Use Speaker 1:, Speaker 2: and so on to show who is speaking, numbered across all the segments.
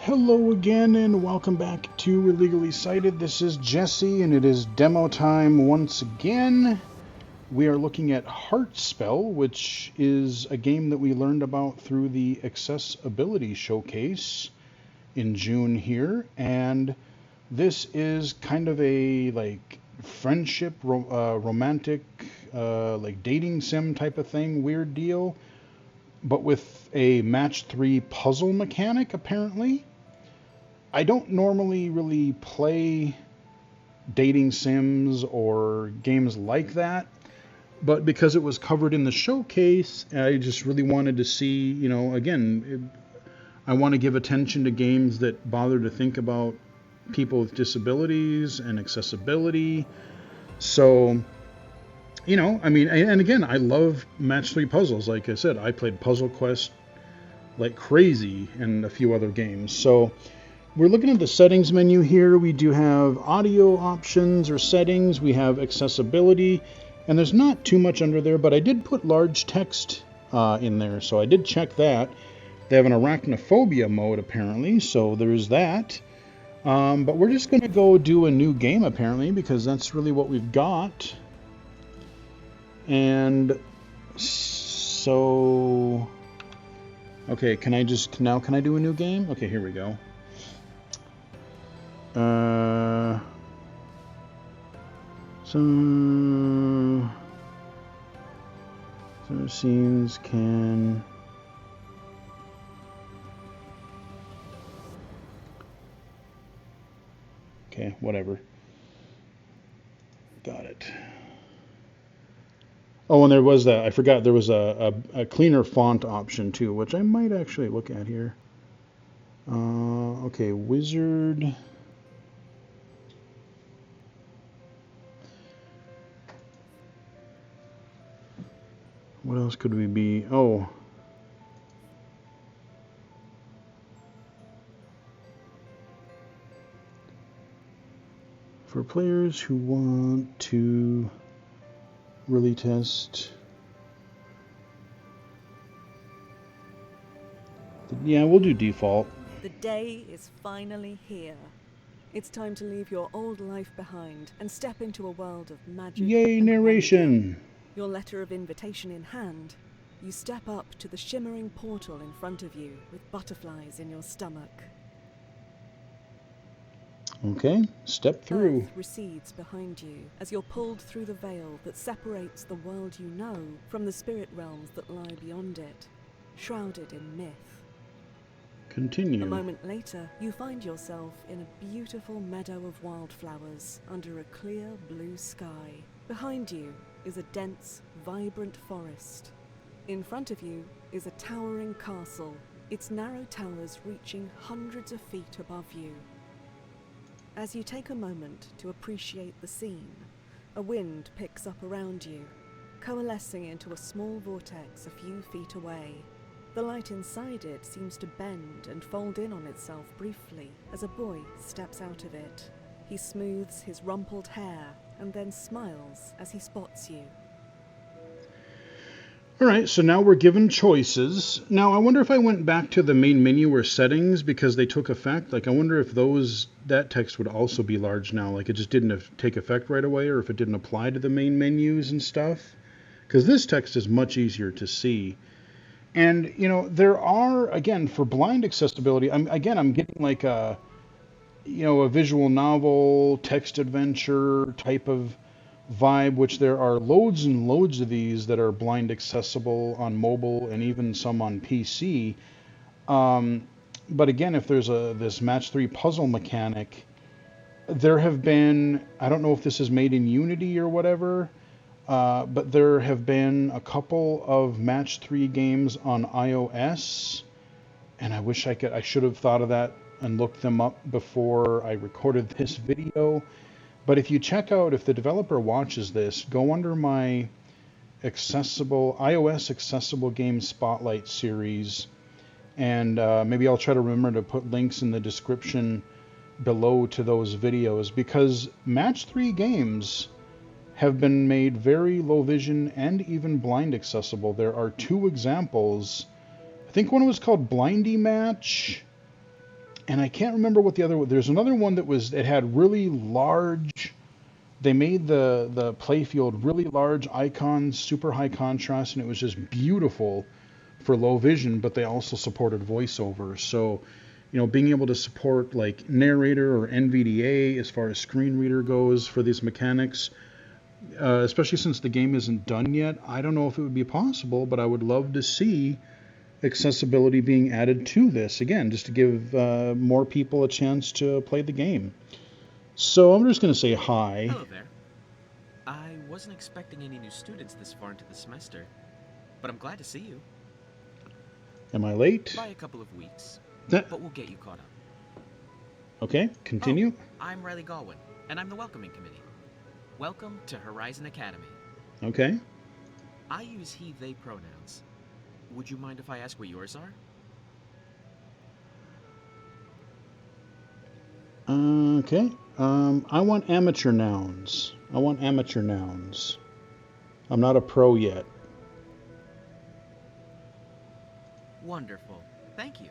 Speaker 1: Hello again and welcome back to Illegally Cited. This is Jesse and it is demo time once again. We are looking at Heartspell, which is a game that we learned about through the Accessibility Showcase in June here. And this is kind of a friendship, romantic, dating sim type of thing, weird deal, but with a match 3 puzzle mechanic apparently. I don't normally really play dating sims or games like that, but because it was covered in the showcase, I just really wanted to see, I want to give attention to games that bother to think about people with disabilities and accessibility. So, and again, I love match 3 puzzles. Like I said, I played Puzzle Quest like crazy and a few other games. So, we're looking at the settings menu here. We do have audio options or settings. We have accessibility, and there's not too much under there, but I did put large text in there, so I did check that. They have an arachnophobia mode apparently, so there's that. But we're just going to go do a new game apparently, because that's really what we've got. And so, okay, can I do a new game? Okay, here we go. Some scenes can whatever. Got it. Oh, and there was that. I forgot there was a cleaner font option too, which I might actually look at here. Okay, wizard. What else could we be? Oh. For players who want to really test. Yeah, we'll do default.
Speaker 2: The day is finally here. It's time to leave your old life behind and step into a world of magic.
Speaker 1: Yay, narration!
Speaker 2: Wonder. Your letter of invitation in hand, you step up to the shimmering portal in front of you with butterflies in your stomach.
Speaker 1: Okay, step through.
Speaker 2: Earth recedes behind you as you're pulled through the veil that separates the world you know from the spirit realms that lie beyond it, shrouded in myth.
Speaker 1: Continue.
Speaker 2: A moment later, you find yourself in a beautiful meadow of wildflowers under a clear blue sky. Behind you is a dense, vibrant forest. In front of you is a towering castle, its narrow towers reaching hundreds of feet above you. As you take a moment to appreciate the scene, a wind picks up around you, coalescing into a small vortex a few feet away. The light inside it seems to bend and fold in on itself briefly as a boy steps out of it. He smooths his rumpled hair and then smiles as he spots you.
Speaker 1: Alright, so now we're given choices. Now I wonder if I went back to the main menu or settings because they took effect. I wonder if that text would also be large now. It just didn't take effect right away, or if it didn't apply to the main menus and stuff. Because this text is much easier to see. And, there are, again, for blind accessibility, I'm getting a visual novel, text adventure type of vibe, which there are loads and loads of these that are blind accessible on mobile and even some on PC. But again, if there's this match 3 puzzle mechanic, there have been, I don't know if this is made in Unity or whatever, but there have been a couple of match 3 games on iOS, and I wish I should have thought of that and looked them up before I recorded this video. But if you check out, if the developer watches this, go under my iOS accessible game spotlight series, and maybe I'll try to remember to put links in the description below to those videos, because match 3 games have been made very low vision and even blind accessible. There are 2 examples. I think one was called Blindy Match, And I can't remember what the other one. There's another one that was. It had really large. They made the playfield really large icons, super high contrast, and it was just beautiful for low vision. But they also supported voiceover, so being able to support like narrator or NVDA as far as screen reader goes for these mechanics, especially since the game isn't done yet. I don't know if it would be possible, but I would love to see accessibility being added to this again, just to give more people a chance to play the game. So I'm just going to say hi.
Speaker 3: Hello there. I wasn't expecting any new students this far into the semester, but I'm glad to see you.
Speaker 1: Am I late?
Speaker 3: By a couple of weeks,
Speaker 1: That,
Speaker 3: but we'll get you caught up.
Speaker 1: okay, continue.
Speaker 3: Oh, I'm Riley Galwin, and I'm the Welcoming Committee. Welcome to Horizon Academy.
Speaker 1: Okay.
Speaker 3: I use he, they pronouns. Would you mind if I ask what yours are?
Speaker 1: Okay. I want amateur nouns. I'm not a pro yet.
Speaker 3: Wonderful. Thank you.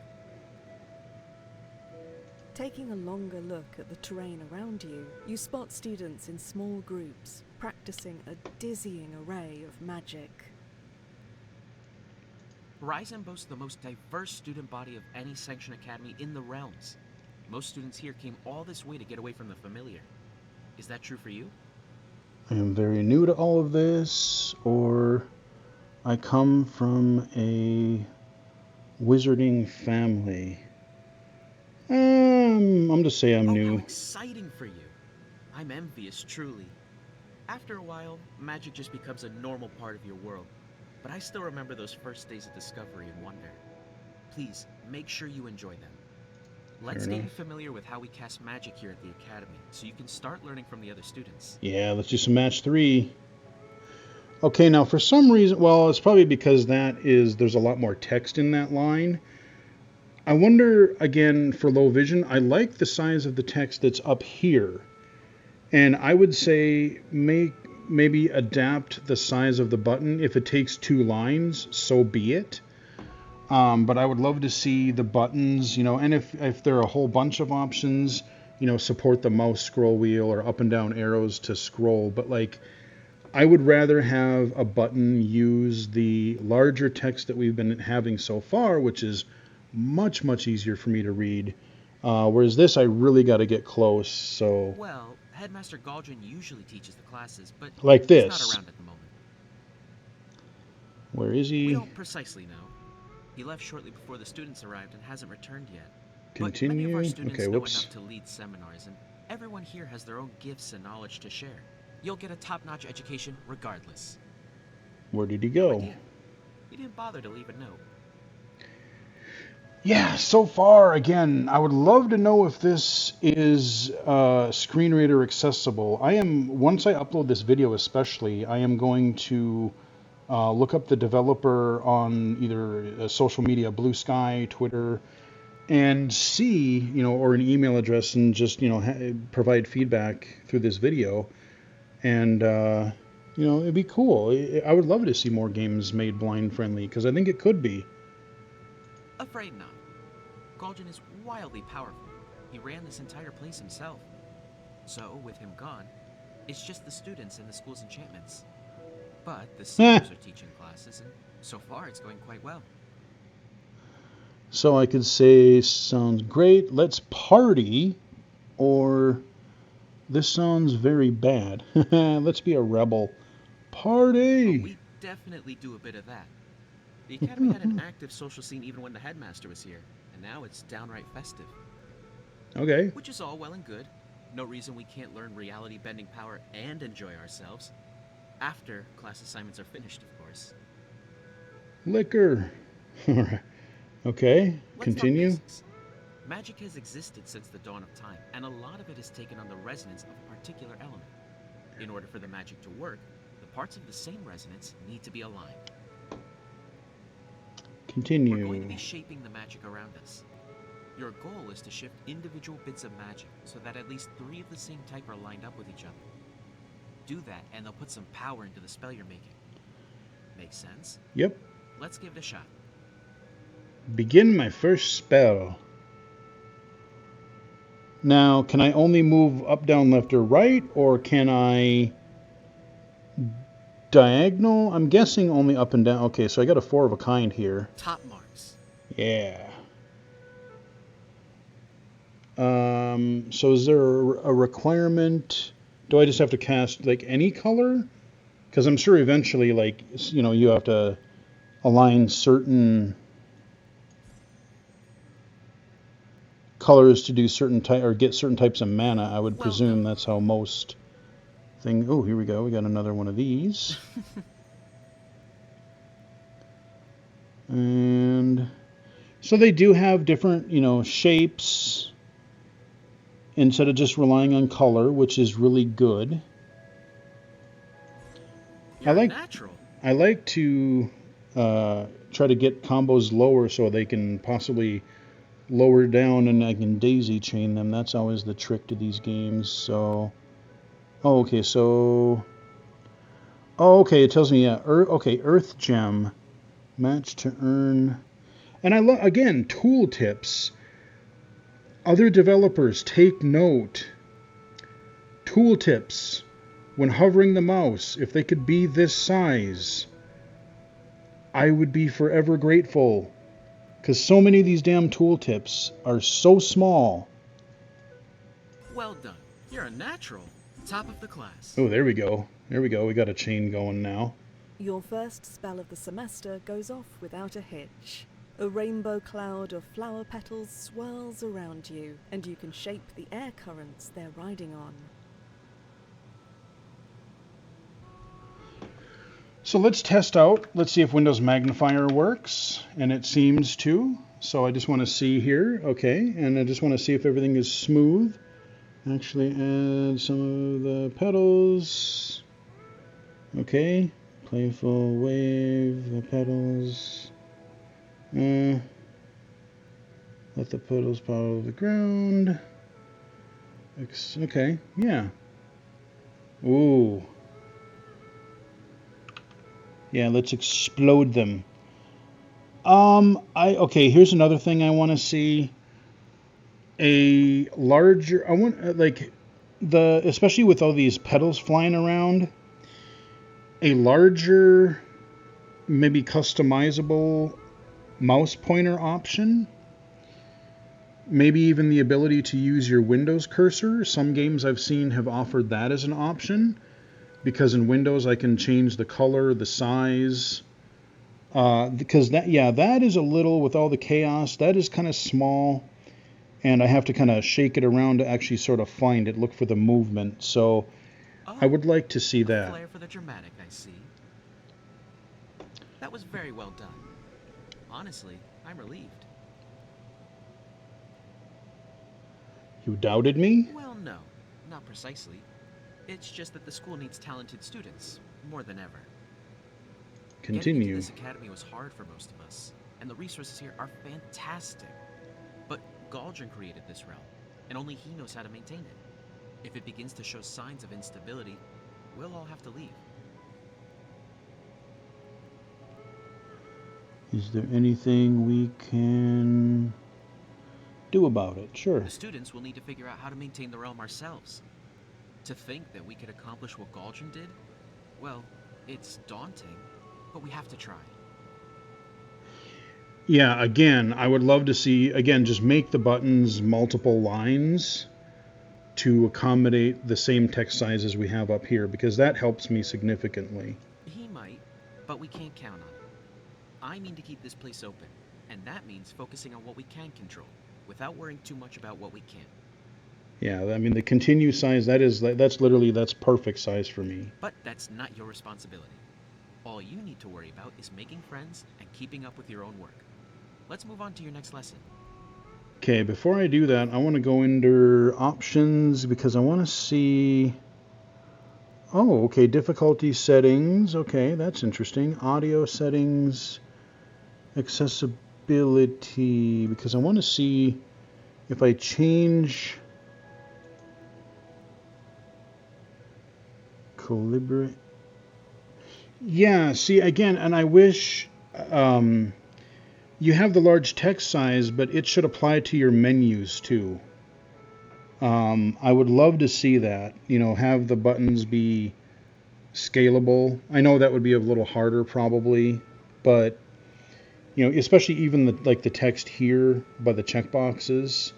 Speaker 2: Taking a longer look at the terrain around you, you spot students in small groups, practicing a dizzying array of magic.
Speaker 3: Horizon boasts the most diverse student body of any sanctioned academy in the realms. Most students here came all this way to get away from the familiar. Is that true for you?
Speaker 1: I am very new to all of this, or I come from a wizarding family. I'm just say I'm
Speaker 3: Oh,
Speaker 1: new.
Speaker 3: how exciting for you. I'm envious, truly. After a while, magic just becomes a normal part of your world. But I still remember those first days of discovery and wonder. Please, make sure you enjoy them. Let's get you familiar with how we cast magic here at the Academy, so you can start learning from the other students.
Speaker 1: Yeah, let's do some match 3. Okay, now for some reason, well, it's probably because there's a lot more text in that line. I wonder, again, for low vision, I like the size of the text that's up here. And I would say maybe adapt the size of the button. If it takes 2 lines, so be it. But I would love to see the buttons, and if there are a whole bunch of options, support the mouse scroll wheel or up and down arrows to scroll. But like, I would rather have a button use the larger text that we've been having so far, which is much, much easier for me to read. Whereas this, I really got to get close. So
Speaker 3: Well, Headmaster Galdrin usually teaches the classes, but
Speaker 1: like
Speaker 3: he's not
Speaker 1: this.
Speaker 3: around at the moment.
Speaker 1: Where is
Speaker 3: We
Speaker 1: he?
Speaker 3: don't precisely know. He left shortly before the students arrived and hasn't returned yet.
Speaker 1: Continue.
Speaker 3: But many of our students
Speaker 1: Okay,
Speaker 3: know
Speaker 1: whoops.
Speaker 3: enough to lead seminars, and everyone here has their own gifts and knowledge to share. You'll get a top-notch education regardless.
Speaker 1: Where did he
Speaker 3: No
Speaker 1: go?
Speaker 3: idea. He didn't bother to leave a note.
Speaker 1: Yeah, so far, again, I would love to know if this is screen reader accessible. Once I upload this video especially, I am going to look up the developer on either social media, Blue Sky, Twitter, and see, or an email address and just, provide feedback through this video. And, it'd be cool. I would love to see more games made blind friendly because I think it could be.
Speaker 3: Afraid not. Galdrin is wildly powerful. He ran this entire place himself. So, with him gone, it's just the students and the school's enchantments. But the seniors are teaching classes, and so far it's going quite well.
Speaker 1: So I could say, sounds great, let's party, or this sounds very bad. Let's be a rebel. Party!
Speaker 3: Oh, we definitely do a bit of that. The Academy had an active social scene even when the headmaster was here, and now it's downright festive.
Speaker 1: Okay.
Speaker 3: Which is all well and good. No reason we can't learn reality-bending power and enjoy ourselves. After class assignments are finished, of course.
Speaker 1: Liquor. Alright. Okay,
Speaker 3: Let's
Speaker 1: continue.
Speaker 3: talk basics. Magic has existed since the dawn of time, and a lot of it has taken on the resonance of a particular element. In order for the magic to work, the parts of the same resonance need to be aligned.
Speaker 1: Continue.
Speaker 3: We're going to be shaping the magic around us. Your goal is to shift individual bits of magic so that at least 3 of the same type are lined up with each other. Do that, and they'll put some power into the spell you're making. Makes sense?
Speaker 1: Yep.
Speaker 3: Let's give it a shot.
Speaker 1: Begin my first spell. Now, can I only move up, down, left, or right, or can I diagonal? I'm guessing only up and down. Okay, so I got a 4 of a kind here.
Speaker 3: Top marks.
Speaker 1: Yeah. So is there a requirement? Do I just have to cast like any color? Because I'm sure eventually, like, you know, you have to align certain colors to do certain type or get certain types of mana. I would presume that's how most things. Oh, here we go. We got another one of these. And so they do have different, you know, shapes instead of just relying on color, which is really good. I like to try to get combos lower so they can possibly lower down and I can daisy chain them. That's always the trick to these games. So, oh, okay, so, oh, okay, it tells me, yeah, okay, Earth Gem, match to earn, and I love, again, tool tips. Other developers, take note. Tool tips. When hovering the mouse, if they could be this size, I would be forever grateful. Because so many of these damn tooltips are so small.
Speaker 3: Well done. You're a natural. Top of the class.
Speaker 1: Oh, there we go. There we go. We got a chain going now.
Speaker 2: Your first spell of the semester goes off without a hitch. A rainbow cloud of flower petals swirls around you, and you can shape the air currents they're riding on.
Speaker 1: So let's test out. Let's see if Windows Magnifier works, and it seems to. So I just want to see here, okay, and I just want to see if everything is smooth. Actually add some of the petals. Okay, playful wave the petals. Let the petals follow the ground. Okay, yeah. Ooh. Yeah, let's explode them. Okay, here's another thing I want to see. A larger, I want, like, especially with all these petals flying around, a larger, maybe customizable mouse pointer option. Maybe even the ability to use your Windows cursor. Some games I've seen have offered that as an option. Because in Windows I can change the color, the size, because that is a little, with all the chaos, that is kind of small, and I have to kind of shake it around to actually sort of find it, look for the movement, so I would like to see that.
Speaker 3: Flair for the dramatic, I see. That was very well done. Honestly, I'm relieved.
Speaker 1: You doubted me?
Speaker 3: Well, no, not precisely. It's just that the school needs talented students, more than ever.
Speaker 1: Continue.
Speaker 3: Getting into this academy was hard for most of us, and the resources here are fantastic. But Galdrin created this realm, and only he knows how to maintain it. If it begins to show signs of instability, we'll all have to leave.
Speaker 1: Is there anything we can do about it? Sure.
Speaker 3: The students will need to figure out how to maintain the realm ourselves. To think that we could accomplish what Galdrin did, well, it's daunting, but we have to try.
Speaker 1: Yeah, again, I would love to see, again, just make the buttons multiple lines to accommodate the same text size as we have up here, because that helps me significantly.
Speaker 3: He might, but we can't count on it. I mean to keep this place open, and that means focusing on what we can control, without worrying too much about what we can't.
Speaker 1: Yeah, I mean, the continue size, that's perfect size for me.
Speaker 3: But that's not your responsibility. All you need to worry about is making friends and keeping up with your own work. Let's move on to your next lesson.
Speaker 1: Okay, before I do that, I want to go under options because I want to see... Oh, okay, difficulty settings. Okay, that's interesting. Audio settings, accessibility, because I want to see if I change... Calibrate. Yeah, see, again, and I wish you have the large text size, but it should apply to your menus too. I would love to see that. You know, have the buttons be scalable. I know that would be a little harder probably, but you know, especially even the text here by the checkboxes,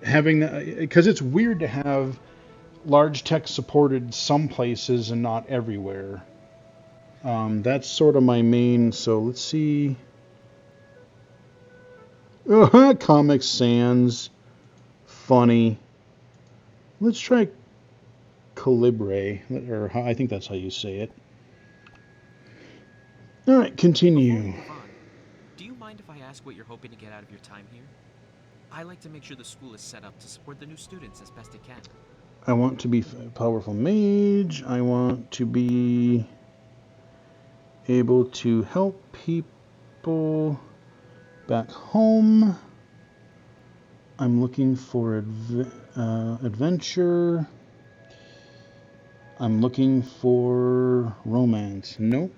Speaker 1: having that, because it's weird to have large text supported some places and not everywhere. That's sort of my main. So let's see. Comic Sans, funny. Let's try Calibre, or I think that's how you say it. All right,
Speaker 3: Before we
Speaker 1: continue.
Speaker 3: move on, do you mind if I ask what you're hoping to get out of your time here? I like to make sure the school is set up to support the new students as best it can.
Speaker 1: I want to be a powerful mage. I want to be able to help people back home. I'm looking for adventure. I'm looking for romance. Nope.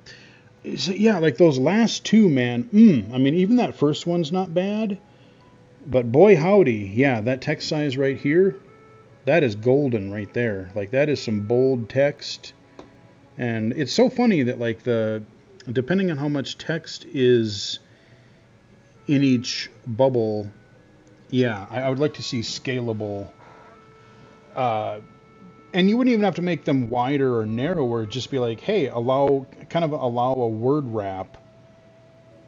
Speaker 1: So, yeah, like those last two, man. I mean, even that first one's not bad. But boy, howdy. Yeah, that text size right here, that is golden right there. Like, that is some bold text. And it's so funny that, like, depending on how much text is in each bubble, yeah, I would like to see scalable. And you wouldn't even have to make them wider or narrower. Just be like, hey, kind of allow a word wrap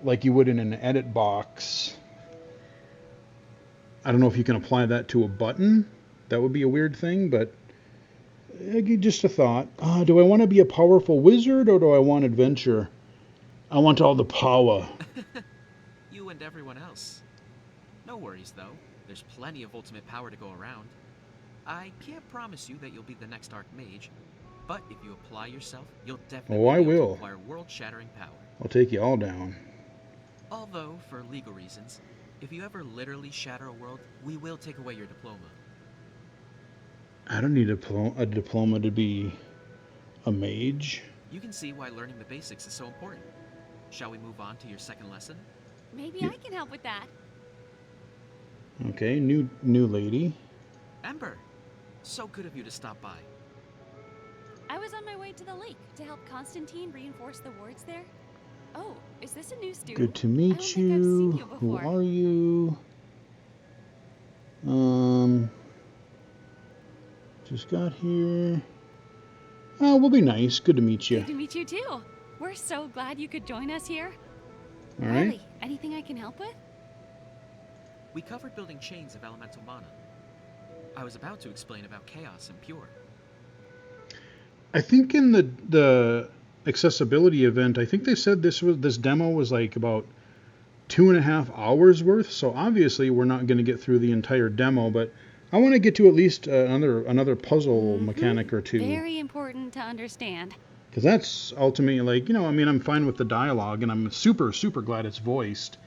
Speaker 1: like you would in an edit box. I don't know if you can apply that to a button. That would be a weird thing, but just a thought. Do I want to be a powerful wizard or do I want adventure? I want all the power.
Speaker 3: You and everyone else. No worries, though. There's plenty of ultimate power to go around. I can't promise you that you'll be the next Archmage, but if you apply yourself, you'll definitely
Speaker 1: Oh, I
Speaker 3: be able to
Speaker 1: will.
Speaker 3: acquire world-shattering power.
Speaker 1: I'll take you all down.
Speaker 3: Although, for legal reasons, if you ever literally shatter a world, we will take away your diploma.
Speaker 1: I don't need a diploma to be a mage.
Speaker 3: You can see why learning the basics is so important. Shall we move on to your second lesson?
Speaker 4: Maybe
Speaker 1: Yeah.
Speaker 4: I can help with that.
Speaker 1: Okay, new lady.
Speaker 3: Ember! So good of you to stop by.
Speaker 4: I was on my way to the lake to help Constantine reinforce the wards there. Oh, is this a new student?
Speaker 1: Good to
Speaker 4: I don't
Speaker 1: meet
Speaker 4: think I've seen you
Speaker 1: Who
Speaker 4: before.
Speaker 1: are you? Just got here. Oh, we'll be nice. Good to meet you.
Speaker 4: Good to meet you too. We're so glad you could join us here.
Speaker 1: All right.
Speaker 4: Riley, anything I can help with?
Speaker 3: We covered building chains of elemental mana. I was about to explain about chaos and pure.
Speaker 1: I think in the accessibility event, I think they said this demo was like about 2.5 hours worth. So obviously we're not going to get through the entire demo, but I want to get to at least another puzzle mechanic or two.
Speaker 4: Very important to understand.
Speaker 1: Because that's ultimately, like, I mean, I'm fine with the dialogue, and I'm super, super glad it's voiced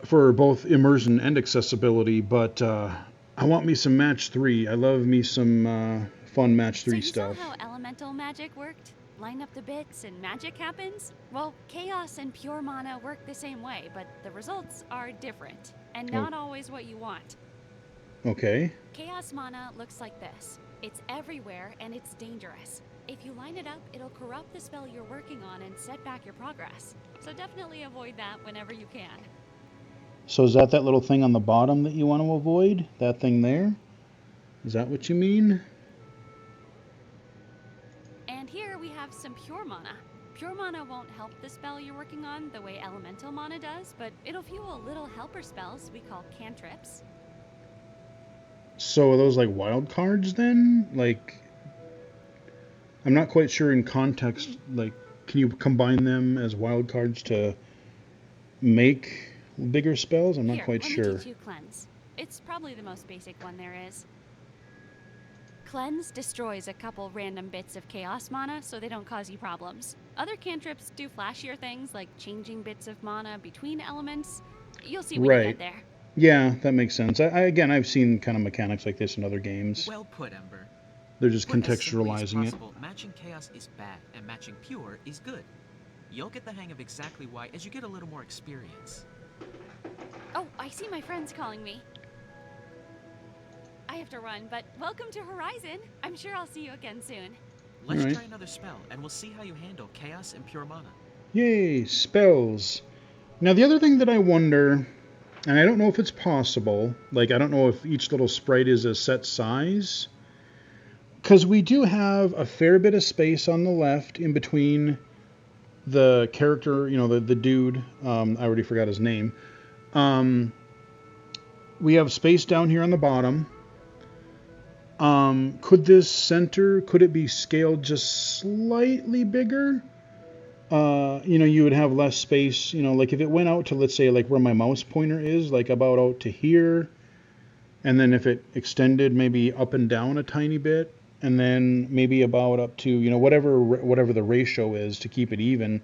Speaker 1: for both immersion and accessibility, but I want me some match 3. I love me some fun match 3 stuff.
Speaker 4: So you saw how elemental magic worked? Line up the bits and magic happens? Well, chaos and pure mana work the same way, but the results are different, and not always what you want.
Speaker 1: Okay.
Speaker 4: Chaos mana looks like this. It's everywhere and it's dangerous. If you line it up, it'll corrupt the spell you're working on and set back your progress. So definitely avoid that whenever you can.
Speaker 1: So is that little thing on the bottom that you want to avoid? That thing there? Is that what you mean?
Speaker 4: And here we have some pure mana. Pure mana won't help the spell you're working on the way elemental mana does, but it'll fuel little helper spells we call cantrips.
Speaker 1: So are those like wild cards then? Like, I'm not quite sure in context, like, can you combine them as wild cards to make bigger spells? I'm not
Speaker 4: Here,
Speaker 1: quite
Speaker 4: let
Speaker 1: sure.
Speaker 4: me teach you Cleanse. It's probably the most basic one there is. Cleanse destroys a couple random bits of chaos mana so they don't cause you problems. Other cantrips do flashier things like changing bits of mana between elements. You'll see when you get there.
Speaker 1: Yeah, that makes sense. Again, I've seen kind of mechanics like this in other games.
Speaker 3: Well put, Ember.
Speaker 1: They're just
Speaker 3: Put as simply as
Speaker 1: contextualizing it.
Speaker 3: possible, matching chaos is bad and matching pure is good. You'll get the hang of exactly why as you get a little more experience.
Speaker 4: Oh, I see my friends calling me. I have to run, but welcome to Horizon. I'm sure I'll see you again soon.
Speaker 3: Let's
Speaker 1: Alright.
Speaker 3: try another spell, and we'll see how you handle chaos and pure mana.
Speaker 1: Yay, spells. Now the other thing that I wonder, and I don't know if it's possible, like I don't know if each little sprite is a set size, because we do have a fair bit of space on the left in between the character, the dude, I already forgot his name. We have space down here on the bottom. Could this center, could it be scaled just slightly bigger? You would have less space, like if it went out to, let's say, like where my mouse pointer is, like about out to here, and then if it extended maybe up and down a tiny bit, and then maybe about up to, whatever the ratio is to keep it even.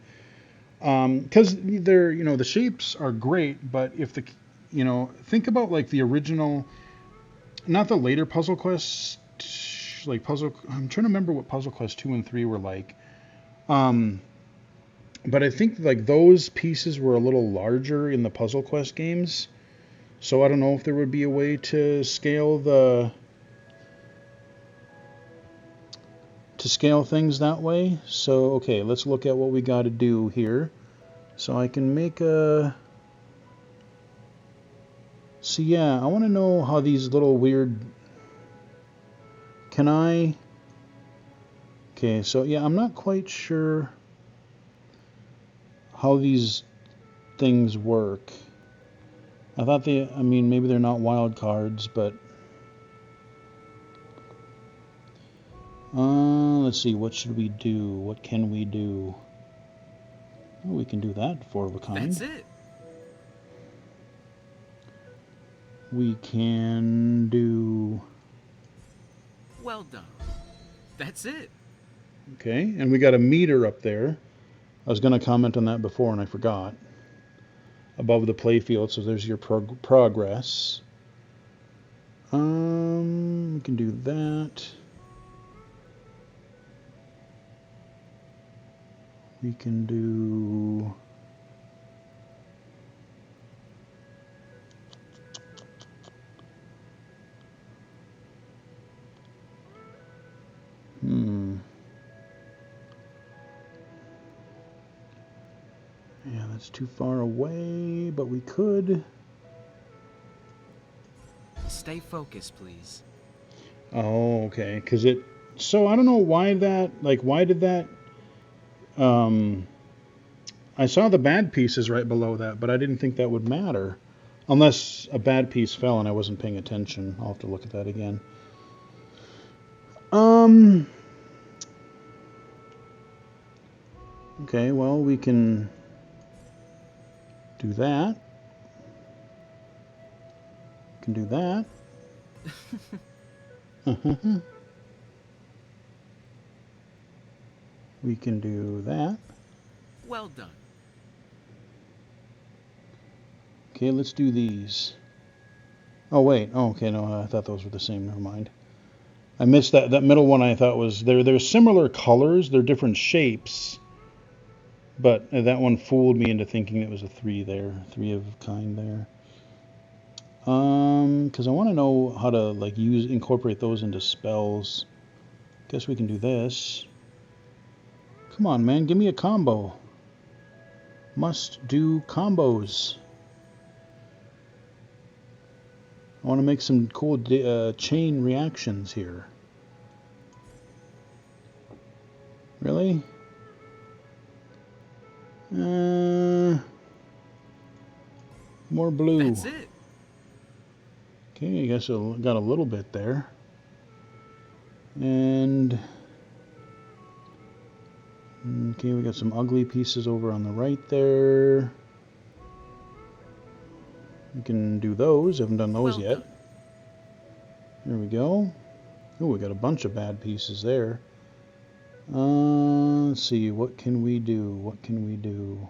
Speaker 1: Because the shapes are great, but if think about like the original, not the later Puzzle Quests, I'm trying to remember what Puzzle Quest 2 and 3 were like. But I think like those pieces were a little larger in the Puzzle Quest games. So I don't know if there would be a way to scale things that way. So okay, let's look at what we got to do here. So I can make a... So yeah, I want to know how these little weird... Can I... Okay, so yeah, I'm not quite sure how these things work. I thought maybe they're not wild cards, but... let's see, what should we do? What can we do? Oh, we can do that, 4 of a kind.
Speaker 3: That's it.
Speaker 1: We can do...
Speaker 3: Well done. That's it.
Speaker 1: Okay, and we got a meter up there. I was going to comment on that before and I forgot. Above the playfield, so there's your progress. We can do that. We can do... Yeah, that's too far away, but we could.
Speaker 3: Stay focused, please.
Speaker 1: Oh, okay. Because it... So I don't know why that... Like, why did that... I saw the bad pieces right below that, but I didn't think that would matter. Unless a bad piece fell and I wasn't paying attention. I'll have to look at that again. Okay, well, we can do that. We can do that. We can do that.
Speaker 3: Well done.
Speaker 1: Okay, let's do these. Oh, wait. Oh, okay, no, I thought those were the same. Never mind. I missed that. That middle one I thought was... They're similar colors. They're different shapes. But that one fooled me into thinking it was a 3 there. 3 of a kind there. Because I want to know how to, like, incorporate those into spells. Guess we can do this. Come on, man. Give me a combo. Must do combos. I want to make some cool chain reactions here. Really? More blue.
Speaker 3: That's it.
Speaker 1: Okay, I guess I got a little bit there. And... Okay, we got some ugly pieces over on the right there. We can do those. Haven't done those yet.
Speaker 3: Done.
Speaker 1: There we go. Oh, we got a bunch of bad pieces there. Let's see. What can we do? What can we do?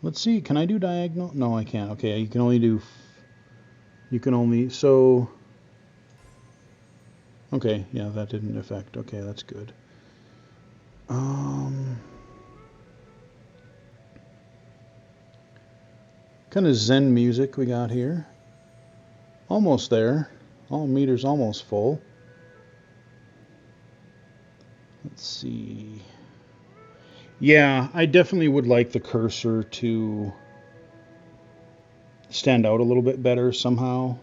Speaker 1: Let's see. Can I do diagonal? No, I can't. Okay, you can only do... You can only... So... Okay, yeah, that didn't affect. Okay, that's good. Kind of Zen music we got here. Almost there. All meters almost full. Let's see. Yeah, I definitely would like the cursor to stand out a little bit better somehow.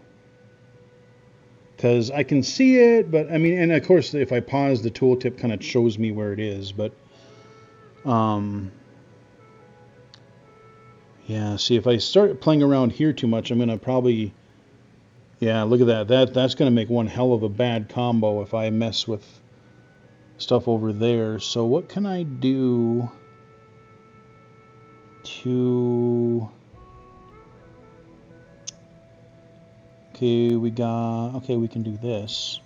Speaker 1: Because I can see it, but I mean, and of course, if I pause, the tooltip kind of shows me where it is. But, yeah, see, if I start playing around here too much, I'm going to probably, yeah, look at that. That's going to make one hell of a bad combo if I mess with stuff over there. So what can I do to... Okay, we can do this.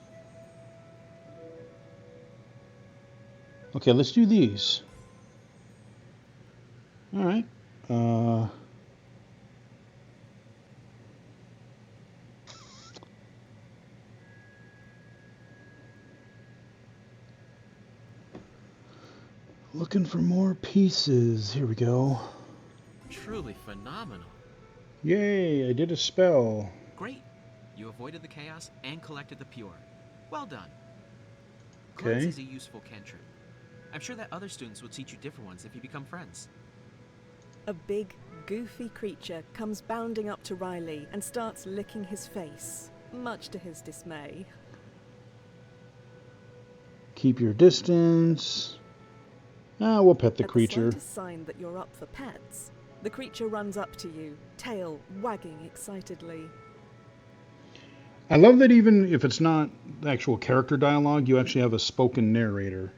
Speaker 1: Okay, let's do these. All right. Looking for more pieces. Here we go.
Speaker 3: Truly phenomenal.
Speaker 1: Yay, I did a spell.
Speaker 3: Great. You avoided the chaos and collected the pure. Well done.
Speaker 1: Okay.
Speaker 3: Cleanse is a useful cantrip. I'm sure that other students will teach you different ones if you become friends.
Speaker 2: A big, goofy creature comes bounding up to Riley and starts licking his face, much to his dismay.
Speaker 1: Keep your distance. We'll pet the creature.
Speaker 2: At the slightest sign that you're up for pets, the creature runs up to you, tail wagging excitedly.
Speaker 1: I love that even if it's not actual character dialogue, you actually have a spoken narrator.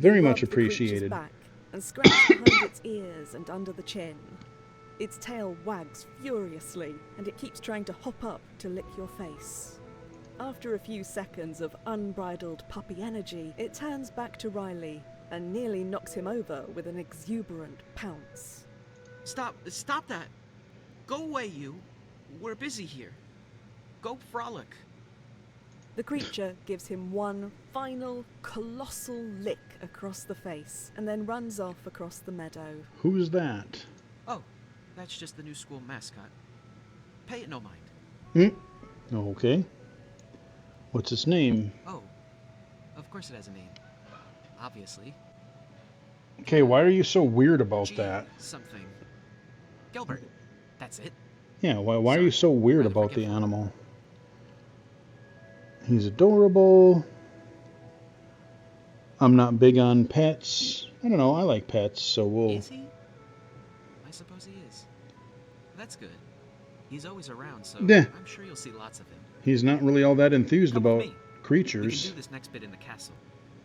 Speaker 1: Very much appreciated.
Speaker 2: Back and scratch behind its ears and under the chin. Its tail wags furiously, and it keeps trying to hop up to lick your face. After a few seconds of unbridled puppy energy, it turns back to Riley and nearly knocks him over with an exuberant pounce.
Speaker 3: Stop that! Go away, you! We're busy here. Go frolic.
Speaker 2: The creature gives him one final, colossal lick across the face, and then runs off across the meadow.
Speaker 1: Who's that?
Speaker 3: Oh, that's just the new school mascot. Pay it no mind.
Speaker 1: Okay. What's its name?
Speaker 3: Oh, of course it has a name. Obviously.
Speaker 1: Okay, why are you so weird about that?
Speaker 3: Something. Gilbert. That's it.
Speaker 1: Yeah, why are you so weird about the animal? He's adorable. I'm not big on pets. I don't know, I like pets, so we'll...
Speaker 3: Is he? I suppose he is. That's good. He's always around, so
Speaker 1: Yeah.
Speaker 3: I'm sure you'll see lots of him.
Speaker 1: He's not really all that enthused
Speaker 3: Come with
Speaker 1: about
Speaker 3: me. We
Speaker 1: creatures.
Speaker 3: can do this next bit in the castle.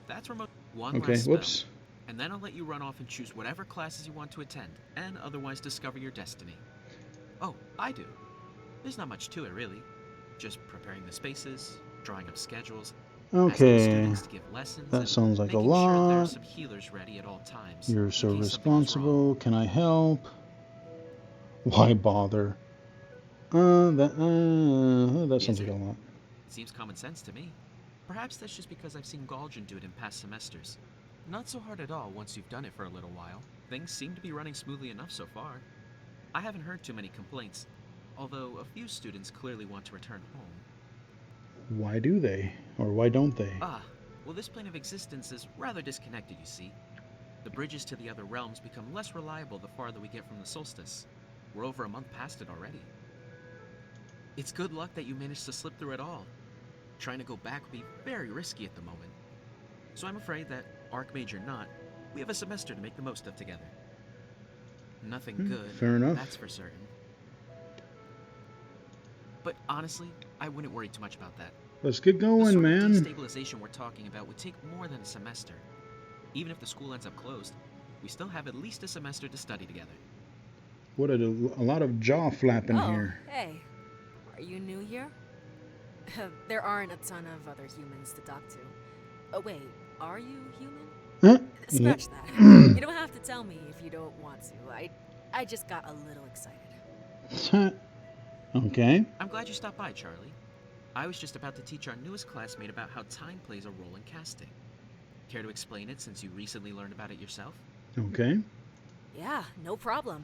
Speaker 3: That's remote. One
Speaker 1: Okay,
Speaker 3: last spell,
Speaker 1: whoops.
Speaker 3: and then I'll let you run off and choose whatever classes you want to attend, and otherwise discover your destiny. Oh, I do. There's not much to it, really. Just preparing the spaces, drawing up schedules, asking
Speaker 1: Okay,
Speaker 3: students to give lessons,
Speaker 1: that
Speaker 3: and
Speaker 1: sounds like a
Speaker 3: making sure there are
Speaker 1: lot.
Speaker 3: some healers ready at all times.
Speaker 1: You're
Speaker 3: in
Speaker 1: so
Speaker 3: case something goes wrong.
Speaker 1: responsible. Can I help? Why bother? That sounds like a lot.
Speaker 3: It seems common sense to me. Perhaps that's just because I've seen Galjan do it in past semesters. Not so hard at all once you've done it for a little while. Things seem to be running smoothly enough so far. I haven't heard too many complaints, although a few students clearly want to return home.
Speaker 1: Why do they? Or why don't they?
Speaker 3: Well, this plane of existence is rather disconnected, you see. The bridges to the other realms become less reliable the farther we get from the solstice. We're over a month past it already. It's good luck that you managed to slip through it all. Trying to go back would be very risky at the moment. So I'm afraid that, Archmage or not, we have a semester to make the most of together. Nothing good,
Speaker 1: fair enough.
Speaker 3: that's for certain. But honestly, I wouldn't worry too much about that.
Speaker 1: Let's get
Speaker 3: The
Speaker 1: going,
Speaker 3: sort of
Speaker 1: man.
Speaker 3: destabilization we're talking about would take more than a semester. Even if the school ends up closed, we still have at least a semester to study together.
Speaker 1: What a lot of jaw flapping
Speaker 5: Oh,
Speaker 1: here.
Speaker 5: hey. Are you new here? There aren't a ton of other humans to talk to. Oh, wait. Are you human?
Speaker 1: Huh?
Speaker 5: Scratch that. You don't have to tell me if you don't want to. I just got a little excited.
Speaker 1: Okay.
Speaker 3: I'm glad you stopped by, Charlie. I was just about to teach our newest classmate about how time plays a role in casting. Care to explain it since you recently learned about it yourself?
Speaker 1: Okay.
Speaker 5: Yeah, no problem.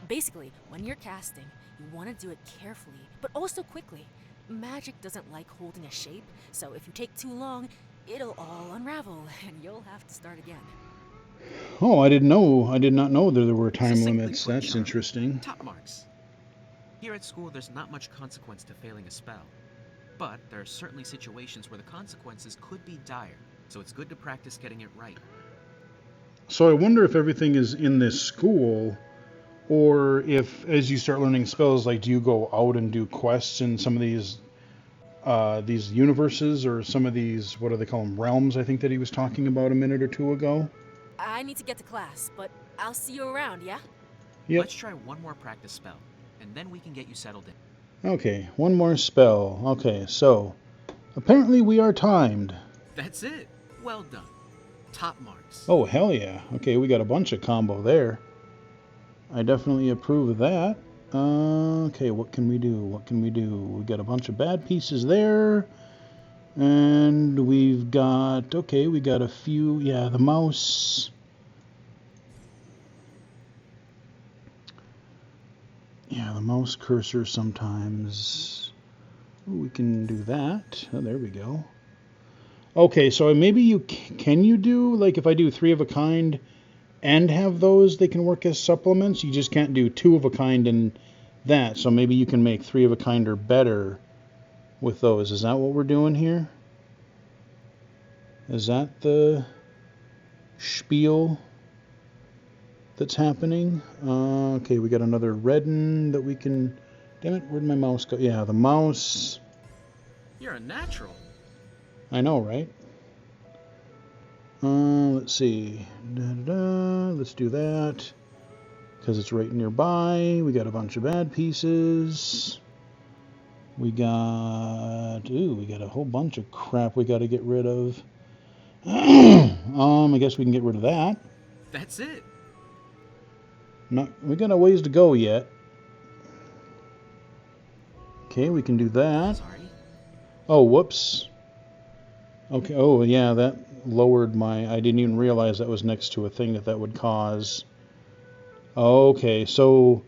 Speaker 5: Basically, when you're casting, you want to do it carefully, but also quickly. Magic doesn't like holding a shape, so if you take too long, it'll all unravel, and you'll have to start again.
Speaker 1: Oh, I didn't know. I did not know that there were time
Speaker 3: Succinctly
Speaker 1: limits.
Speaker 3: put,
Speaker 1: That's
Speaker 3: Charlie,
Speaker 1: interesting.
Speaker 3: Top marks. Here at school, there's not much consequence to failing a spell. But there are certainly situations where the consequences could be dire, so it's good to practice getting it right.
Speaker 1: So I wonder if everything is in this school, or if as you start learning spells, like do you go out and do quests in some of these universes, or some of these, what do they call them, realms, I think that he was talking about a minute or two ago.
Speaker 5: I need to get to class, but I'll see you around, yeah?
Speaker 1: Yep.
Speaker 3: Let's try one more practice spell, and then we can get you settled in.
Speaker 1: Okay, one more spell. Okay, so apparently we are timed.
Speaker 3: That's it. Well done. Top marks.
Speaker 1: Oh, hell yeah. Okay, we got a bunch of combo there. I definitely approve of that. Okay, what can we do? What can we do? We've got a bunch of bad pieces there. And we've got, okay, we got a few, yeah, the mouse. Yeah, the mouse cursor sometimes. Ooh, we can do that. Oh, there we go. Okay, so maybe can you do, like if I do 3 of a kind and have those, they can work as supplements? You just can't do 2 of a kind and that. So maybe you can make 3 of a kind or better with those. Is that what we're doing here? Is that the spiel that's happening? Okay, we got another redden that we can... Damn it, where'd my mouse go? Yeah, the mouse.
Speaker 3: You're a natural.
Speaker 1: I know, right? Let's see. Let's do that. Because it's right nearby. We got a bunch of bad pieces. We got a whole bunch of crap we got to get rid of. I guess we can get rid of that.
Speaker 3: That's it.
Speaker 1: We got a ways to go yet. Okay, we can do that.
Speaker 3: Sorry.
Speaker 1: Oh, whoops. Okay, oh yeah, that lowered my... I didn't even realize that was next to a thing that would cause. Okay, so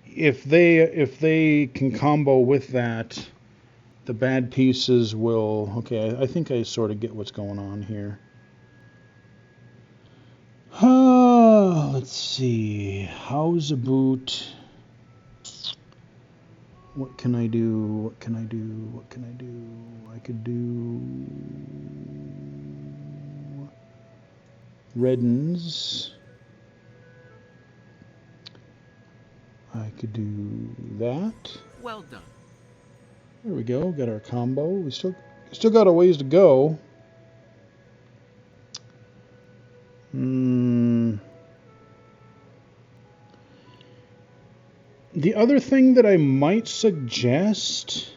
Speaker 1: if they can combo with that, the bad pieces will... Okay, I think I sort of get what's going on here. Let's see. How's about... What can I do? What can I do? What can I do? I could do... Reddens. I could do that.
Speaker 3: Well done.
Speaker 1: There we go. Got our combo. We still got a ways to go. The other thing that I might suggest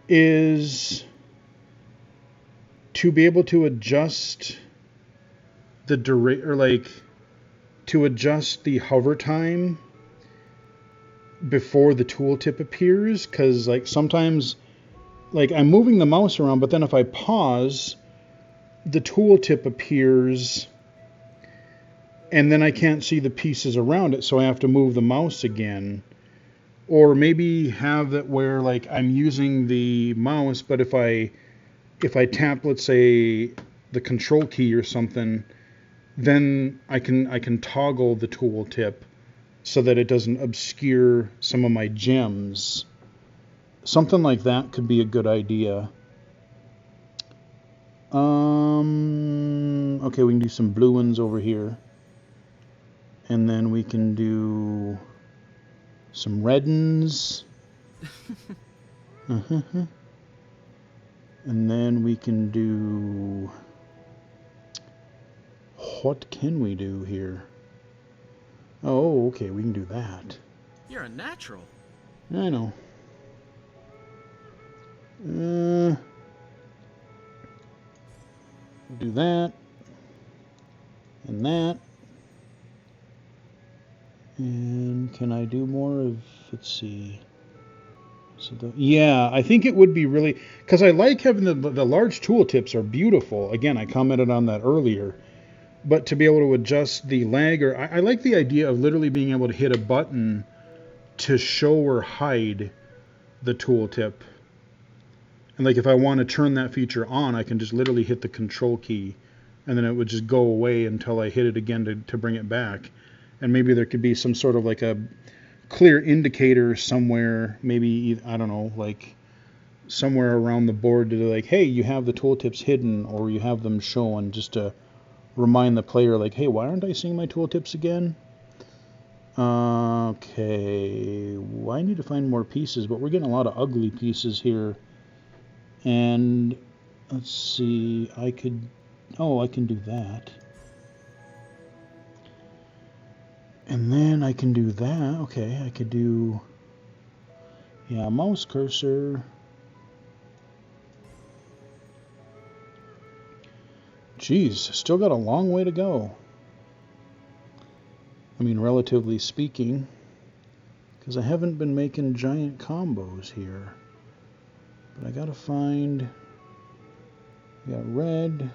Speaker 1: is to be able to adjust the to adjust the hover time before the tooltip appears, because like sometimes I'm moving the mouse around, but then if I pause, the tooltip appears and then I can't see the pieces around it, so I have to move the mouse again. Or maybe have that where I'm using the mouse, but if I tap, let's say, the control key or something, then I can toggle the tooltip so that it doesn't obscure some of my gems. Something like that could be a good idea. Okay, we can do some blue ones over here. And then we can do some red ones. And then we can do... What can we do here? Oh, okay, we can do that.
Speaker 3: You're a natural.
Speaker 1: I know. Do that. And that. And can I do more of... Let's see... So yeah, I think it would be really... Because I like having the large tooltips are beautiful. Again, I commented on that earlier. But to be able to adjust the lag, or I like the idea of literally being able to hit a button to show or hide the tooltip. And like if I want to turn that feature on, I can just literally hit the control key, and then it would just go away until I hit it again to bring it back. And maybe there could be some sort of like a clear indicator somewhere, maybe, I don't know, like somewhere around the board to like, hey, you have the tooltips hidden or you have them shown, just to remind the player like, hey, why aren't I seeing my tooltips again? Okay, well, I need to find more pieces, but we're getting a lot of ugly pieces here. And let's see, I can do that. And then I can do that. Okay, I could do, yeah, mouse cursor. Geez, still got a long way to go. I mean, relatively speaking, because I haven't been making giant combos here. But I gotta find, we got red.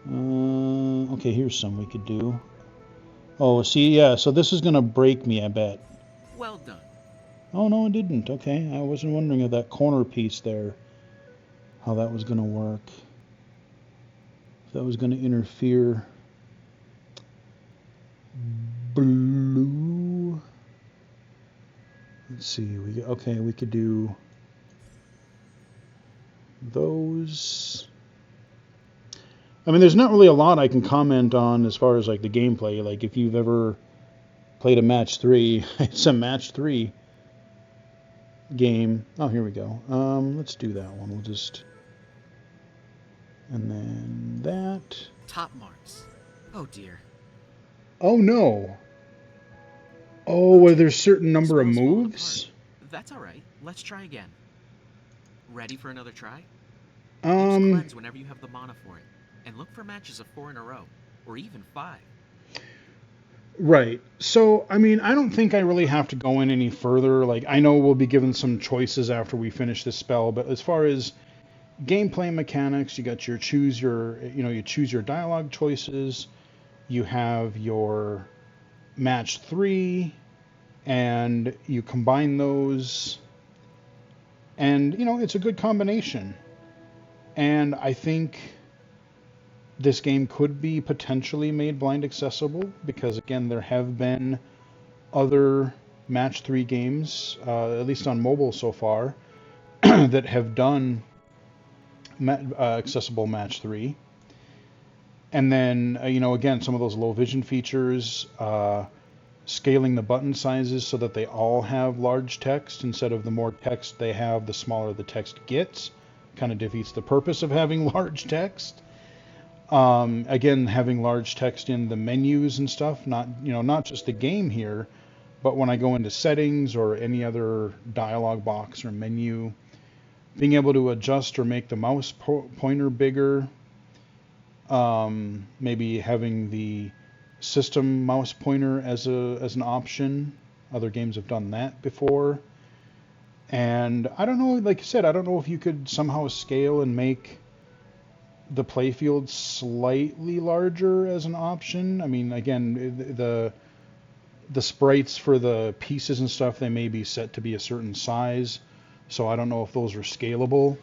Speaker 1: Okay, here's some we could do. Oh, see, yeah, so this is gonna break me, I bet.
Speaker 3: Well done.
Speaker 1: Oh, no, it didn't. Okay, I wasn't wondering if that corner piece there, how that was gonna work. If that was gonna interfere. Blue. Let's see, we could do those. I mean, there's not really a lot I can comment on as far as like the gameplay. Like if you've ever played a match 3, it's a match 3 game. Oh, here we go. Let's do that one. We'll just, and then that.
Speaker 3: Top marks. Oh dear.
Speaker 1: Oh no. Oh, well, there's a certain number of moves.
Speaker 3: That's all right. Let's try again. Ready for another try? Use cleanse whenever you have the mana for it, and look for matches of 4 in a row, or even 5.
Speaker 1: Right. So, I mean, I don't think I really have to go in any further. Like, I know we'll be given some choices after we finish this spell, but as far as gameplay mechanics, you got you choose your dialogue choices. You have your match 3, and you combine those, and it's a good combination. And I think this game could be potentially made blind accessible because, again, there have been other match 3 games, at least on mobile so far, that have done accessible match 3. And then, again, some of those low vision features, scaling the button sizes so that they all have large text instead of the more text they have, the smaller the text gets. Kind of defeats the purpose of having large text. Again, having large text in the menus and stuff, not just the game here, but when I go into settings or any other dialog box or menu, being able to adjust or make the mouse pointer bigger. Maybe having the system mouse pointer as an option. Other games have done that before. And I don't know, like I said, I don't know if you could somehow scale and make the playfield slightly larger as an option. I mean, again, the sprites for the pieces and stuff, they may be set to be a certain size. So I don't know if those are scalable.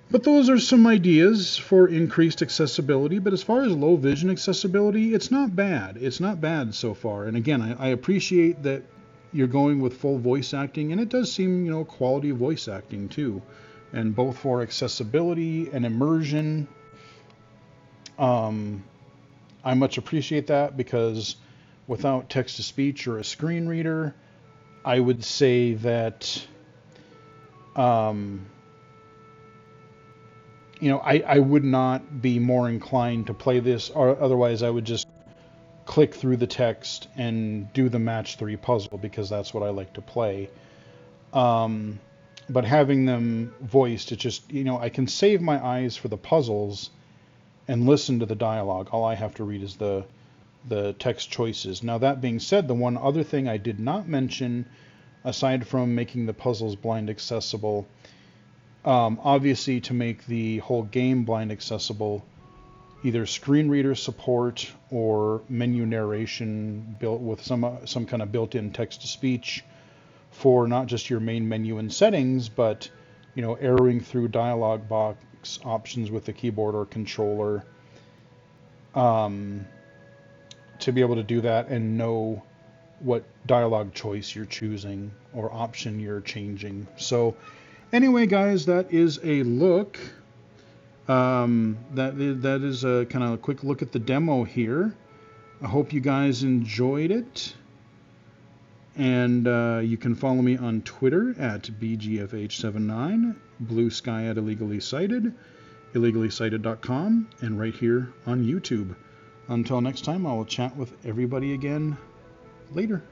Speaker 1: But those are some ideas for increased accessibility. But as far as low vision accessibility, it's not bad. It's not bad so far. And again, I appreciate that you're going with full voice acting, and it does seem, quality voice acting too. And both for accessibility and immersion, I much appreciate that because without text-to-speech or a screen reader, I would say that I would not be more inclined to play this, or otherwise I would just click through the text and do the match 3 puzzle because that's what I like to play. But having them voiced, it just, I can save my eyes for the puzzles and listen to the dialogue. All I have to read is the text choices. Now, that being said, the one other thing I did not mention, aside from making the puzzles blind accessible, obviously to make the whole game blind accessible, either screen reader support or menu narration built with some kind of built-in text-to-speech for not just your main menu and settings, but arrowing through dialog box options with the keyboard or controller, to be able to do that and know what dialogue choice you're choosing or option you're changing. So anyway, guys, that is a look. That is a kind of a quick look at the demo here. I hope you guys enjoyed it. And you can follow me on Twitter at BGFH79, Blue Sky at Illegally Cited, illegally-cited.com, and right here on YouTube. Until next time, I will chat with everybody again later.